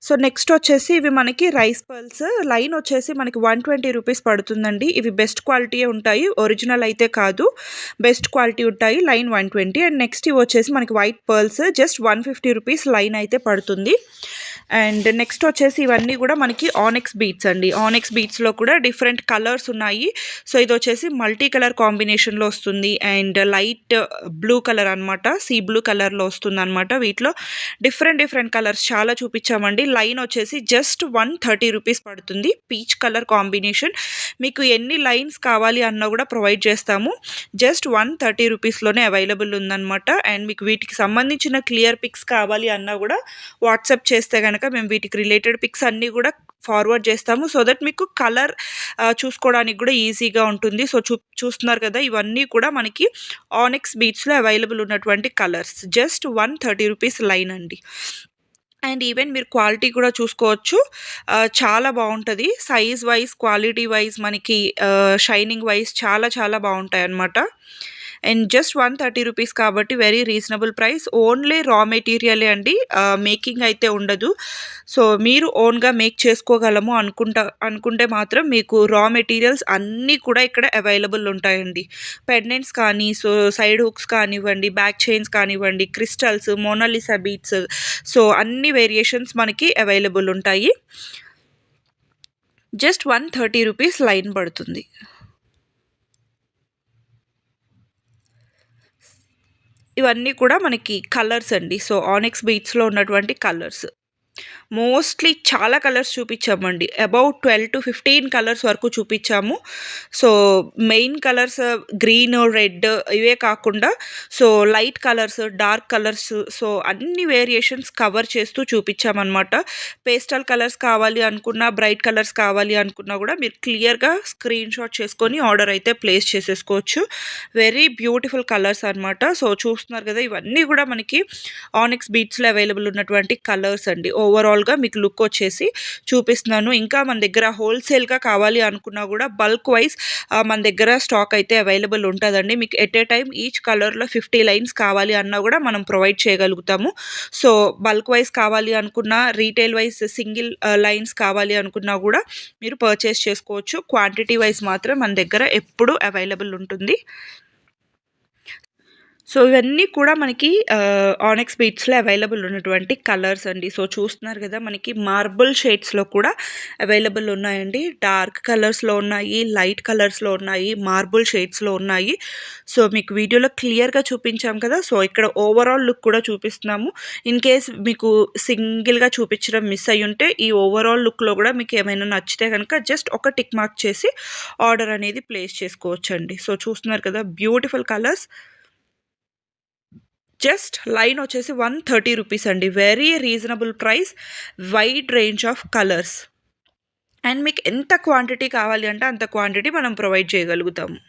So next వచ్చేసి ఇవి మనకి రైస్ పర్ల్స్ లైన్ వచ్చేసి మనకి 120 రూపీస్ పడుతుందండి. ఇవి బెస్ట్ క్వాలిటీయే ఉంటాయి, ఒరిజినల్ అయితే కాదు, బెస్ట్ క్వాలిటీ ఉంటాయి. లైన్ 120. అండ్ నెక్స్ట్ ఇవి వచ్చేసి మనకి white pearls just 150 rupees line అయితే పడుతుంది. అండ్ నెక్స్ట్ వచ్చేసి ఇవన్నీ కూడా మనకి ఆనెక్స్ బీట్స్ అండి. ఆనెక్స్ బీట్స్లో కూడా డిఫరెంట్ కలర్స్ ఉన్నాయి. సో ఇది వచ్చేసి మల్టీ కలర్ కాంబినేషన్లో వస్తుంది అండ్ లైట్ బ్లూ కలర్ అనమాట, సీ బ్లూ కలర్లో వస్తుంది అనమాట. వీటిలో డిఫరెంట్ కలర్స్ చాలా చూపించామండి. లైన్ వచ్చేసి జస్ట్ 130 రూపీస్ పడుతుంది. Peach colour combination. మీకు ఎన్ని లైన్స్ కావాలి అన్నా కూడా ప్రొవైడ్ చేస్తాము. జస్ట్ 130 రూపీస్లోనే అవైలబుల్ ఉందన్నమాట. అండ్ మీకు వీటికి సంబంధించిన క్లియర్ పిక్స్ కావాలి అన్నా కూడా వాట్సాప్ చేస్తే కనుక మేము వీటికి రిలేటెడ్ పిక్స్ అన్నీ కూడా ఫార్వర్డ్ చేస్తాము. సో దట్ మీకు కలర్ చూసుకోవడానికి కూడా ఈజీగా ఉంటుంది. సో చూస్తున్నారు కదా, ఇవన్నీ కూడా మనకి ఆనెక్స్ బీట్స్లో అవైలబుల్ ఉన్నటువంటి కలర్స్. జస్ట్ 130 రూపీస్ లైన్ అండి. అండ్ ఈవెన్ మీరు క్వాలిటీ కూడా చూసుకోవచ్చు, చాలా బాగుంటుంది. సైజ్ వైజ్, క్వాలిటీ వైజ్, మనకి షైనింగ్ వైజ్ చాలా బాగుంటాయి అన్నమాట. అండ్ జస్ట్ 130 రూపీస్ కాబట్టి వెరీ రీజనబుల్ ప్రైస్. ఓన్లీ రా మెటీరియలే అండి, మేకింగ్ అయితే ఉండదు. సో మీరు ఓన్గా మేక్ చేసుకోగలము అనుకుంటే మాత్రం మీకు రా మెటీరియల్స్ అన్నీ కూడా ఇక్కడ అవైలబుల్ ఉంటాయండి. పెండెంట్స్ కానీ, సో సైడ్ హుక్స్ కానివ్వండి, బ్యాక్ చైన్స్ కానివ్వండి, క్రిస్టల్స్, మోనాలిసా బీట్స్, సో అన్ని వేరియేషన్స్ మనకి అవైలబుల్ ఉంటాయి. జస్ట్ 130 రూపీస్ లైన్ పడుతుంది. ఇవన్నీ కూడా మనకి కలర్స్ అండి. సో ఆనెక్స్ బీట్స్లో ఉన్నటువంటి కలర్స్ మోస్ట్లీ చాలా కలర్స్ చూపించామండి. అబౌట్ 12 to 15 కలర్స్ వరకు చూపించాము. So main colours green, red ఇవే కాకుండా so light colours, dark colours, so అన్ని వేరియేషన్స్ కవర్ చేస్తూ చూపించామన్నమాట. పేస్టల్ కలర్స్ కావాలి అనుకున్నా, బ్రైట్ కలర్స్ కావాలి అనుకున్నా కూడా మీరు క్లియర్గా స్క్రీన్ షాట్ చేసుకొని ఆర్డర్ అయితే ప్లేస్ చేసేసుకోవచ్చు. వెరీ బ్యూటిఫుల్ కలర్స్ అనమాట. సో చూస్తున్నారు కదా, ఇవన్నీ కూడా మనకి ఆనెక్స్ బీట్స్లో అవైలబుల్ ఉన్నటువంటి కలర్స్ అండి. ఓవరాల్గా మీకు లుక్ వచ్చేసి చూపిస్తున్నాను. ఇంకా మన దగ్గర హోల్సేల్గా కావాలి అనుకున్నా కూడా బల్క్ వైజ్ మన దగ్గర స్టాక్ అయితే అవైలబుల్ ఉంటుందండి. మీకు ఎట్ ఏ టైం ఈచ్ కలర్లో 50 లైన్స్ కావాలి అన్నా కూడా మనం ప్రొవైడ్ చేయగలుగుతాము. సో బల్క్ వైజ్ కావాలి అనుకున్నా, రీటైల్ వైజ్ సింగిల్ లైన్స్ కావాలి అనుకున్నా కూడా మీరు పర్చేస్ చేసుకోవచ్చు. క్వాంటిటీ వైజ్ మాత్రం మన దగ్గర ఎప్పుడూ అవైలబుల్ ఉంటుంది. సో ఇవన్నీ కూడా మనకి ఆనెక్స్ బీట్స్లో అవైలబుల్ ఉన్నటువంటి కలర్స్ అండి. సో చూస్తున్నారు కదా, మనకి మార్బుల్ షేడ్స్లో కూడా అవైలబుల్ ఉన్నాయండి. డార్క్ కలర్స్లో ఉన్నాయి, లైట్ కలర్స్లో ఉన్నాయి, మార్బుల్ షేడ్స్లో ఉన్నాయి. సో మీకు వీడియోలో క్లియర్గా చూపించాం కదా. సో ఇక్కడ ఓవరాల్ లుక్ కూడా చూపిస్తున్నాము. ఇన్ కేస్ మీకు సింగిల్గా చూపించడం మిస్ అయ్యి ఉంటే ఈ ఓవరాల్ లుక్లో కూడా మీకు ఏమైనా నచ్చితే కనుక జస్ట్ ఒక టిక్ మార్క్ చేసి ఆర్డర్ అనేది ప్లేస్ చేసుకోవచ్చండి. సో చూస్తున్నారు కదా, బ్యూటిఫుల్ కలర్స్. జస్ట్ లైన్ వచ్చేసి 130 రూపీస్ అండి. Very reasonable price, wide range of colours. And మీకు ఎంత క్వాంటిటీ కావాలి అంటే అంత క్వాంటిటీ మనం ప్రొవైడ్ చేయగలుగుతాము.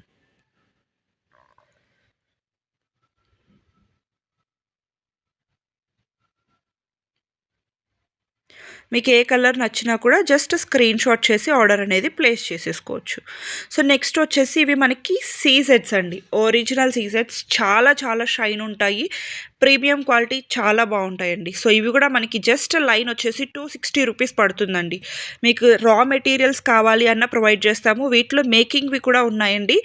మీకు ఏ కలర్ నచ్చినా కూడా జస్ట్ స్క్రీన్ షాట్ చేసి ఆర్డర్ అనేది ప్లేస్ చేసేసుకోవచ్చు. సో నెక్స్ట్ వచ్చేసి ఇవి మనకి సీజెట్స్ అండి. ఒరిజినల్ సీజెట్స్ చాలా షైన్ ఉంటాయి. ప్రీమియం క్వాలిటీ చాలా బాగుంటాయండి. సో ఇవి కూడా మనకి జస్ట్ లైన్ వచ్చేసి 260 రూపీస్ పడుతుందండి. మీకు రా మెటీరియల్స్ కావాలి అన్న ప్రొవైడ్ చేస్తాము. వీటిలో మేకింగ్వి కూడా ఉన్నాయండి.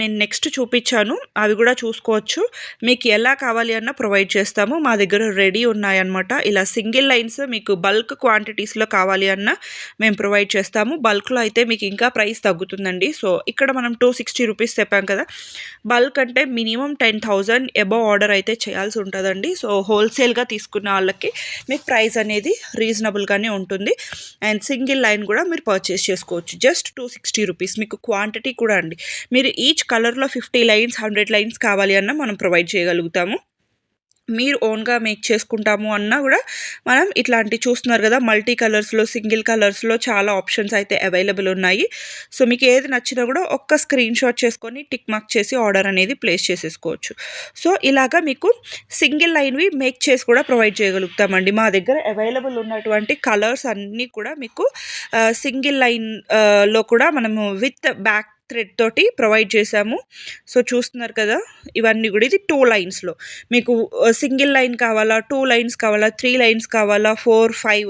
నేను నెక్స్ట్ చూపించాను, అవి కూడా చూసుకోవచ్చు. మీకు ఎలా కావాలి అన్న ప్రొవైడ్ చేస్తాము. మా దగ్గర రెడీ ఉన్నాయన్నమాట. ఇలా సింగిల్ లైన్స్ మీకు బల్క్ క్వాంటిటీస్లో కావాలి అన్న మేము ప్రొవైడ్ చేస్తాము. బల్క్లో అయితే మీకు ఇంకా ప్రైస్ తగ్గుతుందండి. సో ఇక్కడ మనం 260 రూపీస్ చెప్పాం కదా, బల్క్ అంటే మినిమం 10,000 అబవ్ ఆర్డర్ అయితే చేయాల్సి ఉంటుందండి. సో హోల్సేల్గా తీసుకున్న వాళ్ళకి మీకు ప్రైస్ అనేది రీజనబుల్గానే ఉంటుంది. అండ్ సింగిల్ లైన్ కూడా మీరు పర్చేస్ చేసుకోవచ్చు. Just 260 rupees. మీకు క్వాంటిటీ కూడా అండి, మీరు ఈచ్ కలర్లో 50 లైన్స్, 100 లైన్స్ కావాలి అన్న మనం ప్రొవైడ్ చేయగలుగుతాము. మీరు ఓన్గా మేక్ చేసుకుంటాము అన్నా కూడా మనం ఇట్లాంటి చూస్తున్నారు కదా, మల్టీ కలర్స్లో, సింగిల్ కలర్స్లో చాలా ఆప్షన్స్ అయితే అవైలబుల్ ఉన్నాయి. సో మీకు ఏది నచ్చినా కూడా ఒక్క స్క్రీన్ షాట్ చేసుకొని టిక్ మార్క్ చేసి ఆర్డర్ అనేది ప్లేస్ చేసేసుకోవచ్చు. సో ఇలాగా మీకు సింగిల్ లైన్వి మేక్ చేసి కూడా ప్రొవైడ్ చేయగలుగుతామండి. మా దగ్గర అవైలబుల్ ఉన్నటువంటి కలర్స్ అన్నీ కూడా మీకు సింగిల్ లైన్లో కూడా మనము విత్ బ్యాక్ థ్రెడ్ తోటి ప్రొవైడ్ చేశాము. సో చూస్తున్నారు కదా, ఇవన్నీ కూడా ఇది 2 లైన్స్లో మీకు సింగిల్ లైన్ కావాలా, 2 లైన్స్ కావాలా, 3 లైన్స్ కావాలా, 4, 5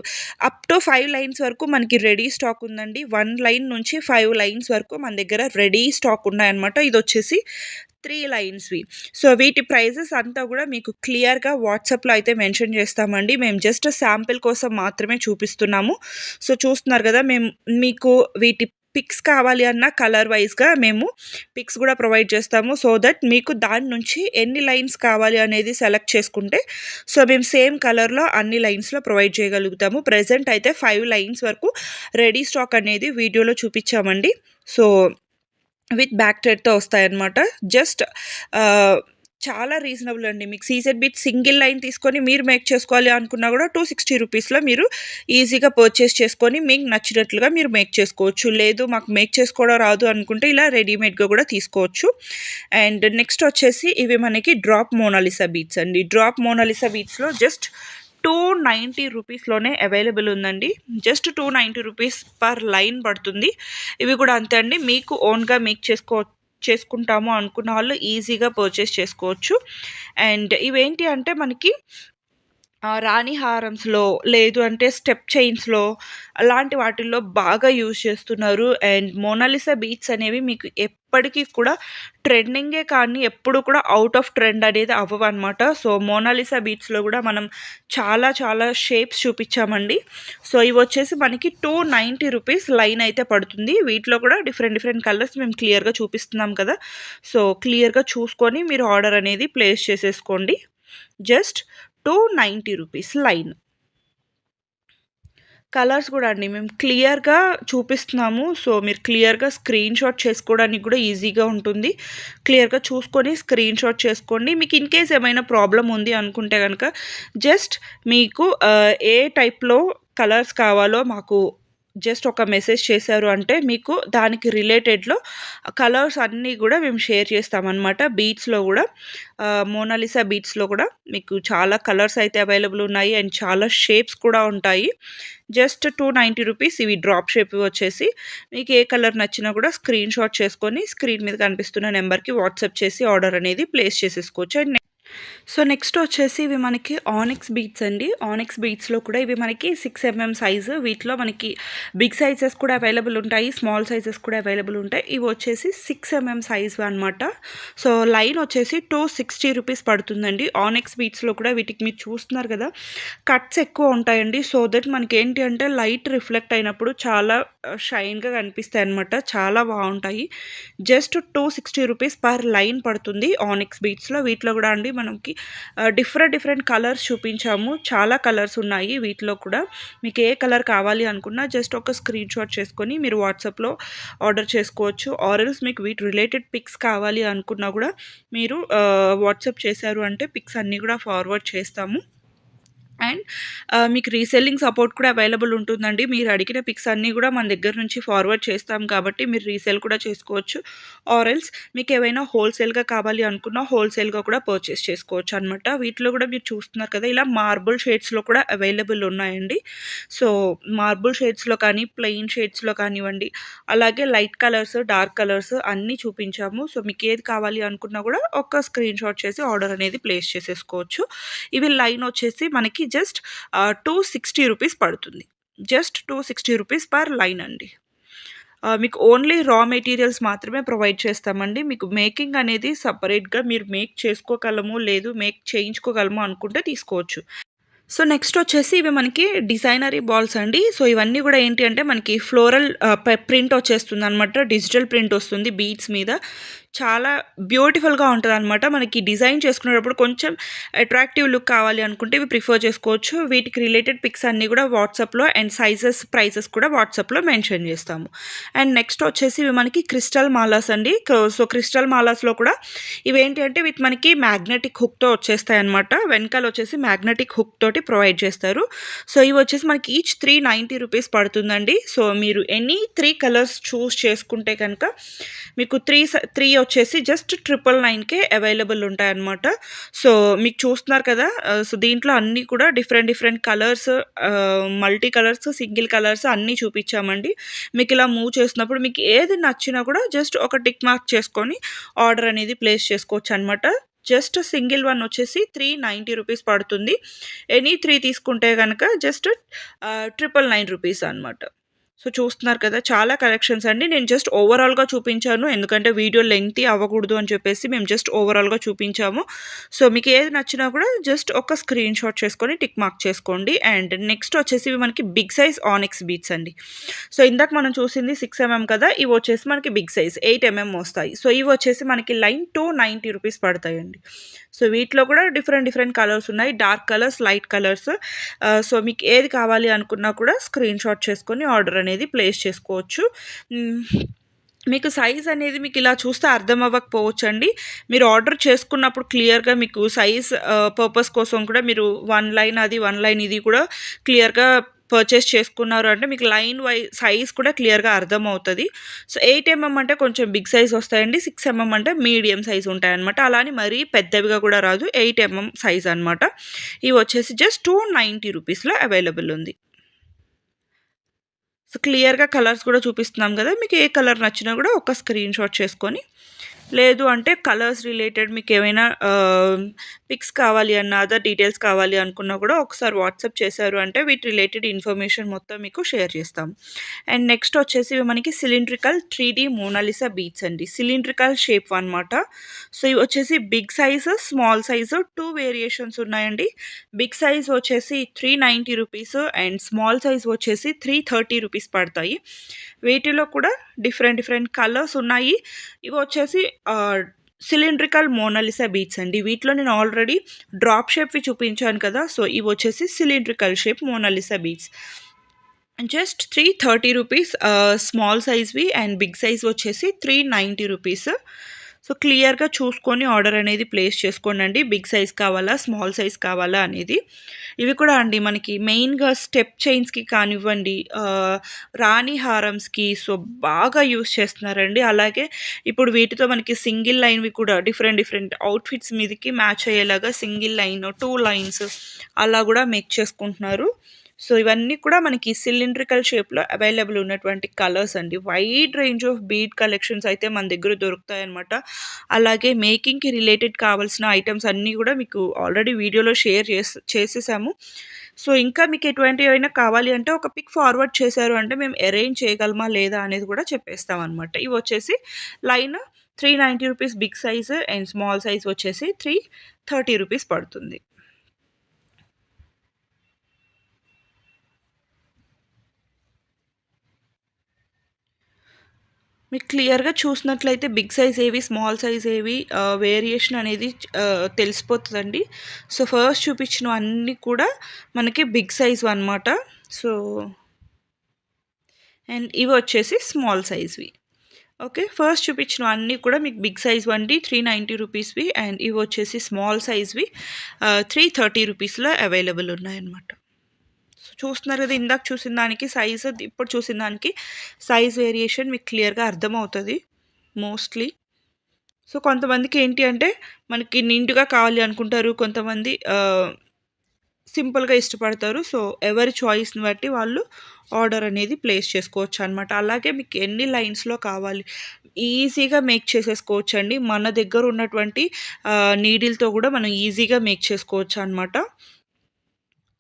అప్ టు 5 లైన్స్ వరకు మనకి రెడీ స్టాక్ ఉందండి. 1 లైన్ నుంచి 5 లైన్స్ వరకు మన దగ్గర రెడీ స్టాక్ ఉన్నాయన్నమాట. ఇది వచ్చేసి 3 లైన్స్వి. సో వీటి ప్రైజెస్ అంతా కూడా మీకు క్లియర్గా వాట్సాప్లో అయితే మెన్షన్ చేస్తామండి. మేము జస్ట్ శాంపిల్ కోసం మాత్రమే చూపిస్తున్నాము. సో చూస్తున్నారు కదా, మేము మీకు వీటి పిక్స్ కావాలి అన్న కలర్ వైజ్గా మేము పిక్స్ కూడా ప్రొవైడ్ చేస్తాము. సో దట్ మీకు దాని నుంచి ఎన్ని లైన్స్ కావాలి అనేది సెలెక్ట్ చేసుకుంటే సో మేము సేమ్ కలర్లో అన్ని లైన్స్లో ప్రొవైడ్ చేయగలుగుతాము. ప్రెజెంట్ అయితే 5 లైన్స్ వరకు రెడీ స్టాక్ అనేది వీడియోలో చూపించామండి. సో విత్ బ్యాక్ థ్రెడ్తో వస్తాయన్నమాట. జస్ట్ చాలా రీజనబుల్ అండి. మీకు సీజెడ్ బీట్ సింగిల్ లైన్ తీసుకొని మీరు మేక్ చేసుకోవాలి అనుకున్నా కూడా 260 రూపీస్లో మీరు ఈజీగా పర్చేస్ చేసుకొని మీకు నచ్చినట్లుగా మీరు మేక్ చేసుకోవచ్చు. లేదు మాకు మేక్ చేసుకోవడం రాదు అనుకుంటే ఇలా రెడీమేడ్గా కూడా తీసుకోవచ్చు. అండ్ నెక్స్ట్ వచ్చేసి ఇవి మనకి డ్రాప్ మోనాలిసా బీట్స్ అండి. డ్రాప్ మోనాలిసా బీట్స్లో జస్ట్ 290 రూపీస్లోనే అవైలబుల్ ఉందండి. జస్ట్ 290 రూపీస్ పర్ లైన్ పడుతుంది. ఇవి కూడా అంతే అండి. మీకు ఓన్గా మేక్ చేసుకుంటాము అనుకున్న వాళ్ళు ఈజీగా పర్చేస్ చేసుకోవచ్చు. అండ్ ఇవేంటి అంటే మనకి రాణి హారమ్స్లో లేదు అంటే స్టెప్ చైన్స్లో అలాంటి వాటిల్లో బాగా యూజ్ చేస్తున్నారు. అండ్ మోనాలిసా బీట్స్ అనేవి మీకు ఎప్పటికీ కూడా ట్రెండింగే కానీ ఎప్పుడు కూడా అవుట్ ఆఫ్ ట్రెండ్ అనేది అవ్వవు అనమాట. సో మోనాలిసా బీట్స్లో కూడా మనం చాలా చాలా షేప్స్ చూపించామండి. సో ఇవి వచ్చేసి మనకి 290 రూపీస్ లైన్ అయితే పడుతుంది. వీటిలో కూడా డిఫరెంట్ కలర్స్ మేము క్లియర్గా చూపిస్తున్నాం కదా. సో క్లియర్గా చూసుకొని మీరు ఆర్డర్ అనేది ప్లేస్ చేసేసుకోండి. Just 290 rupees line. కలర్స్ కూడా అండి మేము క్లియర్గా చూపిస్తున్నాము. సో మీరు క్లియర్గా స్క్రీన్ షాట్ చేసుకోవడానికి కూడా ఈజీగా ఉంటుంది. క్లియర్గా చూసుకొని స్క్రీన్ షాట్ చేసుకోండి. మీకు ఇన్ కేస్ ఏమైనా ప్రాబ్లం ఉంది అనుకుంటే కనుక జస్ట్ మీకు ఏ టైప్లో కలర్స్ కావాలో మాకు జస్ట్ ఒక మెసేజ్ చేశారు అంటే మీకు దానికి రిలేటెడ్లో కలర్స్ అన్నీ కూడా మేము షేర్ చేస్తామన్నమాట. బీట్స్లో కూడా మోనాలిసా బీట్స్లో కూడా మీకు చాలా కలర్స్ అయితే అవైలబుల్ ఉన్నాయి అండ్ చాలా షేప్స్ కూడా ఉంటాయి. జస్ట్ 290 రూపీస్ ఇవి డ్రాప్ షేప్ వచ్చేసి మీకు ఏ కలర్ నచ్చినా కూడా స్క్రీన్ షాట్ చేసుకొని స్క్రీన్ మీద కనిపిస్తున్న నెంబర్కి వాట్సాప్ చేసి ఆర్డర్ అనేది ప్లేస్ చేసేసుకోవచ్చు. అండ్ సో నెక్స్ట్ వచ్చేసి ఇవి మనకి ఆనిక్స్ బీట్స్ అండి. ఆనిక్స్ బీట్స్లో కూడా ఇవి మనకి 6 mm సైజు. వీటిలో మనకి బిగ్ సైజెస్ కూడా అవైలబుల్ ఉంటాయి, స్మాల్ సైజెస్ కూడా అవైలబుల్ ఉంటాయి. ఇవి వచ్చేసి 6 mm సైజు అనమాట. సో లైన్ వచ్చేసి 260 రూపీస్ పడుతుందండి. ఆనిక్స్ బీట్స్లో కూడా వీటికి మీరు చూస్తున్నారు కదా కట్స్ ఎక్కువ ఉంటాయండి. సో దట్ మనకి ఏంటి అంటే లైట్ రిఫ్లెక్ట్ అయినప్పుడు చాలా షైన్గా కనిపిస్తాయి అనమాట. చాలా బాగుంటాయి. జస్ట్ 260 రూపీస్ పర్ లైన్ పడుతుంది ఆనిక్స్ బీట్స్లో. వీటిలో కూడా అండి మనకి డిఫరెంట్ కలర్స్ చూపించాము. చాలా కలర్స్ ఉన్నాయి వీటిలో కూడా. మీకు ఏ కలర్ కావాలి అనుకున్నా జస్ట్ ఒక స్క్రీన్ షాట్ చేసుకొని మీరు వాట్సాప్లో ఆర్డర్ చేసుకోవచ్చు. ఆర్ఎల్స్ మీకు వీటి రిలేటెడ్ పిక్స్ కావాలి అనుకున్నా కూడా మీరు వాట్సాప్ చేశారు అంటే పిక్స్ అన్నీ కూడా ఫార్వర్డ్ చేస్తాము. అండ్ మీకు రీసెల్లింగ్ సపోర్ట్ కూడా అవైలబుల్ ఉంటుందండి. మీరు అడిగిన పిక్స్ అన్నీ కూడా మన దగ్గర నుంచి ఫార్వర్డ్ చేస్తాం కాబట్టి మీరు రీసేల్ కూడా చేసుకోవచ్చు. ఆర్ఎల్స్ మీకు ఏవైనా హోల్సేల్గా కావాలి అనుకున్నా హోల్సేల్గా కూడా పర్చేస్ చేసుకోవచ్చు అనమాట. వీటిలో కూడా మీరు చూస్తున్నారు కదా ఇలా మార్బుల్ షేడ్స్లో కూడా అవైలబుల్ ఉన్నాయండి. సో మార్బుల్ షేడ్స్లో కానీ ప్లెయిన్ షేడ్స్లో కానివ్వండి, అలాగే లైట్ కలర్స్ డార్క్ కలర్స్ అన్నీ చూపించాము. సో మీకు ఏది కావాలి అనుకున్నా కూడా ఒక స్క్రీన్ షాట్ చేసి ఆర్డర్ అనేది ప్లేస్ చేసేసుకోవచ్చు. ఇవి లైన్ వచ్చేసి మనకి జస్ట్ 260 రూపీస్ పడుతుంది. జస్ట్ 260 రూపీస్ పర్ లైన్ అండి. మీకు ఓన్లీ రా మెటీరియల్స్ మాత్రమే ప్రొవైడ్ చేస్తామండి. మీకు మేకింగ్ అనేది సపరేట్గా మీరు మేక్ చేసుకోగలము, లేదు మేక్ చేయించుకోగలము అనుకుంటే తీసుకోవచ్చు. సో నెక్స్ట్ వచ్చేసి ఇవి మనకి డిజైనరీ బాల్స్ అండి. సో ఇవన్నీ కూడా ఏంటి అంటే మనకి ఫ్లోరల్ ప్రింట్ వచ్చేస్తుంది అనమాట. డిజిటల్ ప్రింట్ వస్తుంది బీడ్స్ మీద. చాలా బ్యూటిఫుల్గా ఉంటుంది అనమాట. మనకి డిజైన్ చేసుకునేటప్పుడు కొంచెం అట్రాక్టివ్ లుక్ కావాలి అనుకుంటే ఇవి ప్రిఫర్ చేసుకోవచ్చు. వీటికి రిలేటెడ్ పిక్స్ అన్నీ కూడా వాట్సాప్లో అండ్ సైజెస్ ప్రైసెస్ కూడా వాట్సాప్లో మెన్షన్ చేస్తాము. అండ్ నెక్స్ట్ వచ్చేసి ఇవి మనకి క్రిస్టల్ మాలాస్ అండి. సో క్రిస్టల్ మాలాస్లో కూడా ఇవేంటి అంటే విత్ మనకి మ్యాగ్నెటిక్ హుక్తో వచ్చేస్తాయి అనమాట. వెనకాల వచ్చేసి మ్యాగ్నెటిక్ హుక్ తోటి ప్రొవైడ్ చేస్తారు. సో ఇవి వచ్చేసి మనకి ఈచ్ 390 రూపీస్ పడుతుందండి. సో మీరు ఎనీ 3 కలర్స్ చూస్ చేసుకుంటే కనుక మీకు త్రీ వచ్చేసి జస్ట్ 999కే అవైలబుల్ ఉంటాయన్నమాట. సో మీకు చూస్తున్నారు కదా! సో దీంట్లో అన్నీ కూడా different different colours, multi colours, single colours అన్నీ చూపించామండి. మీకు ఇలా మూవ్ చేసినప్పుడు మీకు ఏది నచ్చినా కూడా జస్ట్ ఒక టిక్ మార్క్ చేసుకొని ఆర్డర్ అనేది ప్లేస్ చేసుకోవచ్చనమాట. జస్ట్ సింగిల్ వన్ వచ్చేసి 390 రూపీస్ పడుతుంది. ఎనీ 3 తీసుకుంటే గనక జస్ట్ 999 రూపీస్ అనమాట. సో చూస్తున్నారు కదా! చాలా కలెక్షన్స్ అండి. నేను జస్ట్ ఓవరాల్‌గా చూపించాను. ఎందుకంటే వీడియో లెంగ్తీ అవ్వకూడదు అని చెప్పేసి మేము జస్ట్ ఓవరాల్‌గా చూపించాము. సో మీకు ఏది నచ్చినా కూడా జస్ట్ ఒక స్క్రీన్ షాట్ చేసుకొని టిక్ మార్క్ చేసుకోండి. అండ్ నెక్స్ట్ వచ్చేసి ఇవి మనకి బిగ్ సైజ్ ఆనిక్స్ బీడ్స్ అండి. సో ఇందాక మనం చూసింది 6 ఎంఎం కదా! ఇవి వచ్చేసి మనకి బిగ్ సైజ్ 8 ఎంఎం వస్తాయి. సో ఇవి వచ్చేసి మనకి లైన్ 290 రూపీస్ పడతాయండి. సో వీటిలో కూడా డిఫరెంట్ డిఫరెంట్ కలర్స్ ఉన్నాయి. Dark colours, light colours. So మీకు ఏది కావాలి అనుకున్నా కూడా స్క్రీన్ షాట్ చేసుకొని ఆర్డర్ అనేది ప్లేస్ చేసుకోవచ్చు. మీకు సైజ్ అనేది మీకు ఇలా చూస్తే అర్థం అవ్వకపోవచ్చండి. మీరు ఆర్డర్ చేసుకున్నప్పుడు క్లియర్‌గా మీకు సైజ్ పర్పస్ కోసం కూడా మీరు 1 లైన్ అది, 1 లైన్ ఇది కూడా క్లియర్‌గా పర్చేస్ చేసుకున్నారు అంటే మీకు లైన్ సైజ్ కూడా క్లియర్‌గా అర్థమవుతది. సో 8 ఎంఎం అంటే కొంచెం బిగ్ సైజ్ వస్తాయండి. 6 ఎంఎం అంటే మీడియం సైజ్ ఉంటాయన్నమాట. అలా అని మరీ పెద్దవిగా కూడా రాదు. 8 ఎంఎం సైజ్ అనమాట. ఇవి వచ్చేసి జస్ట్ 290 రూపీస్‌లో అవైలబుల్ ఉంది. సో క్లియర్‌గా కలర్స్ కూడా చూపిస్తున్నాం కదా! మీకు ఏ కలర్ నచ్చినా కూడా ఒక స్క్రీన్ షాట్ చేసుకొని, లేదు అంటే కలర్స్ రిలేటెడ్ మీకేమైనా పిక్స్ కావాలి అన్నా, అదర్ డీటెయిల్స్ కావాలి అనుకున్నా కూడా ఒకసారి వాట్సాప్ చేశారు అంటే వీటి రిలేటెడ్ ఇన్ఫర్మేషన్ మొత్తం మీకు షేర్ చేస్తాం. అండ్ నెక్స్ట్ వచ్చేసి ఇవి మనకి సిలిండ్రికల్ 3D మోనాలిసా బీడ్స్ అండి. సిలిండ్రికల్ షేప్ అనమాట. సో ఇవి వచ్చేసి big size, small size 2 variations ఉన్నాయండి. బిగ్ సైజ్ వచ్చేసి 390 రూపీస్ అండ్ స్మాల్ సైజ్ వచ్చేసి 330 రూపీస్ పడతాయి. వీటిలో కూడా డిఫరెంట్ డిఫరెంట్ కలర్స్ ఉన్నాయి. ఇవి వచ్చేసి సిలిండ్రికల్ మోనాలిసా బీడ్స్ అండి. వీటిలో నేను ఆల్రెడీ డ్రాప్ షేప్‌వి చూపించాను కదా! సో ఇవి వచ్చేసి cylindrical shape Monalisa beads. Just 330 rupees small సైజ్‌వి అండ్ బిగ్ సైజ్ వచ్చేసి 390 రూపీస్. సో క్లియర్‌గా చూసుకొని ఆర్డర్ అనేది ప్లేస్ చేసుకోండి. బిగ్ సైజ్ కావాలా, స్మాల్ సైజ్ కావాలా అనేది. ఇవి కూడా అండి మనకి మెయిన్‌గా స్టెప్ చైన్స్‌కి కానివ్వండి, రాణి హారమ్స్‌కి సో బాగా యూజ్ చేస్తున్నారండి. అలాగే ఇప్పుడు వీటితో మనకి సింగిల్ లైన్‌వి కూడా డిఫరెంట్ డిఫరెంట్ అవుట్‌ఫిట్స్ మీదకి మ్యాచ్ అయ్యేలాగా సింగిల్ లైన్, 2 లైన్స్ అలా కూడా మేక్ చేసుకుంటున్నారు. సో ఇవన్నీ కూడా మనకి సిలిండ్రికల్ షేప్‌లో అవైలబుల్ ఉన్నటువంటి కలర్స్ అండి. Wide range of bead collections అయితే మన దగ్గర దొరుకుతాయన్నమాట. అలాగే మేకింగ్‌కి రిలేటెడ్ కావాల్సిన ఐటెమ్స్ అన్నీ కూడా మీకు ఆల్రెడీ వీడియోలో షేర్ చేసేసాము. సో ఇంకా మీకు ఎటువంటివైనా కావాలి అంటే ఒక పిక్ ఫార్వర్డ్ చేశారు అంటే మేము అరేంజ్ చేయగలమా లేదా అనేది కూడా చెప్పేస్తామన్నమాట. ఇవి వచ్చేసి line 390 rupees big size and small size వచ్చేసి 330 రూపీస్ పడుతుంది. మీకు క్లియర్‌గా చూసినట్లయితే బిగ్ సైజ్ ఏవి, స్మాల్ సైజ్ ఏవి వేరియేషన్ అనేది తెలిసిపోతదండి. సో ఫస్ట్ చూపించినవన్నీ కూడా మనకి బిగ్ సైజ్‌వి అనమాట. సో అండ్ ఇవి వచ్చేసి స్మాల్ సైజ్‌వి. ఓకే. ఫస్ట్ చూపించినవన్నీ కూడా మీకు బిగ్ సైజ్ వండి 390 రూపీస్‌వి అండ్ ఇవి వచ్చేసి స్మాల్ సైజ్‌వి 330 రూపీస్‌లో అవైలబుల్ ఉన్నాయన్నమాట. సో చూస్తున్నారు కదా! ఇందాక చూసిన దానికి సైజ్, ఇప్పుడు చూసిన దానికి సైజ్ వేరియేషన్ మీకు క్లియర్‌గా అర్థమవుతది మోస్ట్‌లీ. సో కొంతమందికి ఏంటి అంటే మనకి నిండుగా కావాలి అనుకుంటారు. కొంతమంది సింపుల్‌గా ఇష్టపడతారు. సో ఎవరి చాయిస్‌ని బట్టి వాళ్ళు ఆర్డర్ అనేది ప్లేస్ చేసుకోవచ్చనమాట. అలాగే మీకు ఎన్ని లైన్స్‌లో కావాలి ఈజీగా మేక్ చేసేసుకోవచ్చండి. మన దగ్గర ఉన్నటువంటి నీడిల్‌తో కూడా మనం ఈజీగా మేక్ చేసుకోవచ్చనమాట.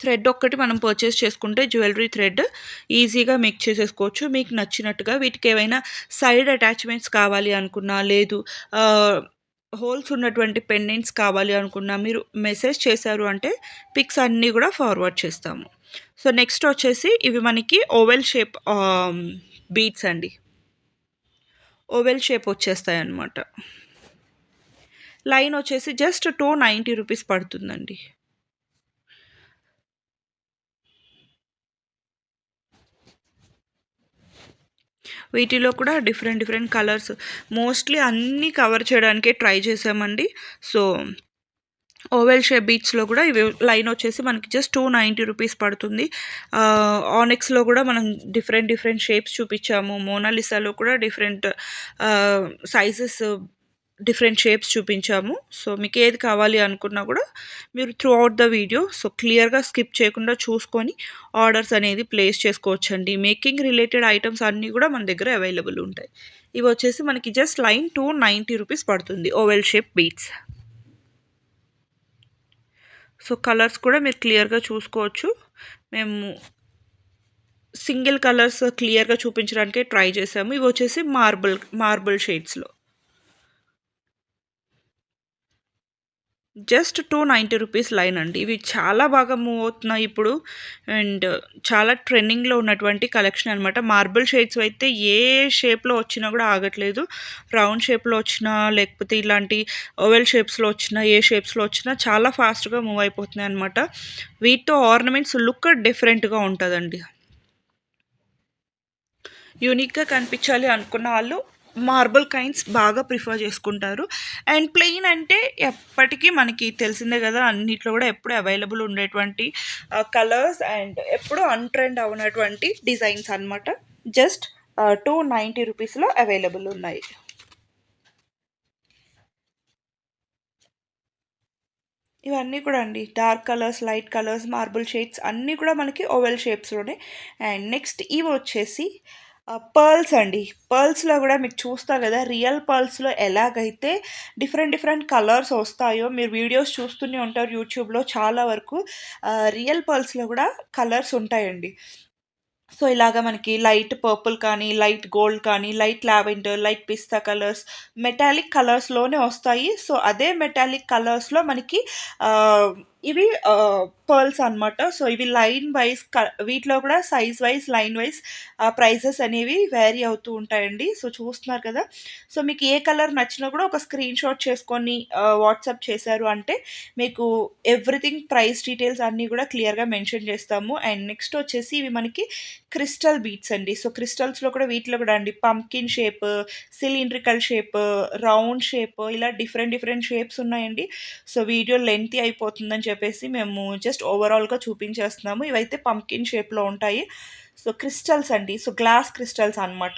థ్రెడ్ ఒక్కటి మనం పర్చేస్ చేసుకుంటే జ్యువెలరీ థ్రెడ్ ఈజీగా మేక్ చేసేసుకోవచ్చు మీకు నచ్చినట్టుగా. వీటికి ఏవైనా సైడ్ అటాచ్‌మెంట్స్ కావాలి అనుకున్నా, లేదు హోల్స్ ఉన్నటువంటి పెండెంట్స్ కావాలి అనుకున్నా మీరు మెసేజ్ చేశారు అంటే పిక్స్ అన్నీ కూడా ఫార్వర్డ్ చేస్తాము. సో నెక్స్ట్ వచ్చేసి ఇవి మనకి ఓవెల్ షేప్ బీడ్స్ అండి. ఓవెల్ షేప్ వచ్చేస్తాయన్నమాట. లైన్ వచ్చేసి జస్ట్ 290 రూపీస్ పడుతుందండి. వీటిలో కూడా డిఫరెంట్ డిఫరెంట్ కలర్స్ మోస్ట్లీ అన్నీ కవర్ చేయడానికే ట్రై చేసామండి. సో ఓవెల్ షేప్ బీడ్స్‌లో కూడా ఇవి లైన్ వచ్చేసి మనకి జస్ట్ 290 రూపీస్ పడుతుంది. ఆనిక్స్‌లో కూడా మనం డిఫరెంట్ డిఫరెంట్ షేప్స్ చూపించాము. మోనాలిసాలో కూడా డిఫరెంట్ సైజెస్ డిఫరెంట్ షేప్స్ చూపించాము. సో మీకు ఏది కావాలి అనుకున్నా కూడా మీరు through out the video so క్లియర్‌గా స్కిప్ చేయకుండా చూసుకొని ఆర్డర్స్ అనేది ప్లేస్ చేసుకోవచ్చండి. మేకింగ్ రిలేటెడ్ ఐటెమ్స్ అన్నీ కూడా మన దగ్గర అవైలబుల్ ఉంటాయి. ఇవి వచ్చేసి మనకి జస్ట్ లైన్ 290 రూపీస్ పడుతుంది. Oval shape beads. So colours కూడా మీరు క్లియర్‌గా చూసుకోవచ్చు. మేము సింగిల్ కలర్స్ క్లియర్‌గా చూపించడానికే ట్రై చేసాము. ఇవి వచ్చేసి మార్బుల్ షేడ్స్‌లో. జస్ట్ 290 రూపీస్ లైన్ అండి. ఇవి చాలా బాగా మూవ్ అవుతున్నాయి ఇప్పుడు. అండ్ చాలా ట్రెండింగ్‌లో ఉన్నటువంటి కలెక్షన్ అనమాట. మార్బుల్ షేడ్స్ అయితే ఏ షేప్‌లో వచ్చినా కూడా ఆగట్లేదు. రౌండ్ షేప్‌లో వచ్చినా, లేకపోతే ఇలాంటి ఓవెల్ షేప్స్‌లో వచ్చినా, ఏ షేప్స్‌లో వచ్చినా చాలా ఫాస్ట్‌గా మూవ్ అయిపోతున్నాయి అనమాట. వీటితో ఆర్నమెంట్స్ లుక్ డిఫరెంట్‌గా ఉంటదండి. యూనిక్‌గా కనిపించాలి అనుకున్న వాళ్ళు మార్బుల్ కైండ్స్ బాగా ప్రిఫర్ చేసుకుంటారు. అండ్ ప్లెయిన్ అంటే ఎప్పటికీ మనకి తెలిసిందే కదా! అన్నిట్లో కూడా ఎప్పుడు అవైలబుల్ ఉండేటువంటి కలర్స్ అండ్ ఎప్పుడు అన్‌ట్రెండ్ అవ్వనటువంటి డిజైన్స్ అనమాట. జస్ట్ 290 రూపీస్‌లో అవైలబుల్ ఉన్నాయి. ఇవన్నీ కూడా అండి dark colours, light colours, marble shades అన్నీ కూడా మనకి ఓవెల్ షేప్స్‌లోనే. అండ్ నెక్స్ట్ ఇవి వచ్చేసి పర్ల్స్ అండి. పర్ల్స్‌లో కూడా మీకు చూస్తారు కదా! రియల్ పర్ల్స్‌లో ఎలాగైతే డిఫరెంట్ డిఫరెంట్ కలర్స్ వస్తాయో మీరు వీడియోస్ చూస్తూనే ఉంటారు యూట్యూబ్‌లో చాలా వరకు. రియల్ పర్ల్స్‌లో కూడా కలర్స్ ఉంటాయండి. సో, ఇలాగ మనకి లైట్ పర్పుల్ కానీ, లైట్ గోల్డ్ కానీ, లైట్ లావెండర్, లైట్ పిస్తా కలర్స్, మెటాలిక్ కలర్స్‌లోనే వస్తాయి. సో, అదే మెటాలిక్ కలర్స్‌లో మనకి ఆహ్, ఇవి పర్ల్స్ అనమాట. సో, ఇవి లైన్ వైస్ వీటిలో కూడా size wise, line wise prices అనేవి వేరీ అవుతూ ఉంటాయండి. సో, చూస్తున్నారు కదా! సో, మీకు ఏ కలర్ నచ్చినా కూడా ఒక స్క్రీన్‌షాట్ చేసుకొని వాట్సాప్ చేశారు అంటే మీకు ఎవ్రీథింగ్ ప్రైస్ డీటెయిల్స్ అన్నీ కూడా క్లియర్‌గా మెన్షన్ చేస్తాము. అండ్ నెక్స్ట్ వచ్చేసి ఇవి మనకి క్రిస్టల్ బీడ్స్ అండి. సో, క్రిస్టల్స్‌లో కూడా వీటిలో కూడా అండి pumpkin shape, cylindrical shape, round shape ఇలా డిఫరెంట్ డిఫరెంట్ షేప్స్ ఉన్నాయండి. సో, వీడియో లెంగ్తీ అయిపోతుందని చెప్పేసి మేము జస్ట్ ఓవరాల్‌గా చూపించేస్తున్నాము. ఇవైతే పంకిన్ షేప్‌లో ఉంటాయి. సో, క్రిస్టల్స్ అండి. సో, గ్లాస్ క్రిస్టల్స్ అనమాట.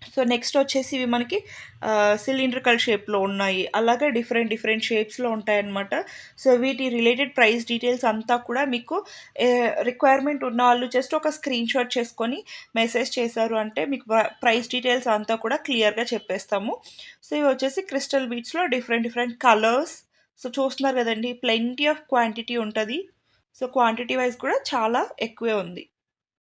సో, నెక్స్ట్ వచ్చేసి ఇవి మనకి సిలిండ్రికల్ షేప్‌లో ఉన్నాయి. అలాగే డిఫరెంట్ డిఫరెంట్ షేప్స్‌లో ఉంటాయన్నమాట. సో, వీటి రిలేటెడ్ ప్రైస్ డీటెయిల్స్ అంతా కూడా మీకు రిక్వైర్మెంట్ ఉన్నవాళ్ళు జస్ట్ ఒక స్క్రీన్‌షాట్ చేసుకొని మెసేజ్ చేశారు అంటే మీకు ప్రైస్ డీటెయిల్స్ అంతా కూడా క్లియర్‌గా చెప్పేస్తాము. సో, ఇవి వచ్చేసి క్రిస్టల్ బీడ్స్‌లో డిఫరెంట్ డిఫరెంట్ కలర్స్. సో, చూస్తున్నారు కదండీ! ప్లెంటీ ఆఫ్ క్వాంటిటీ ఉంటది. సో, క్వాంటిటీ వైస్ కూడా చాలా ఎక్కువే ఉంది.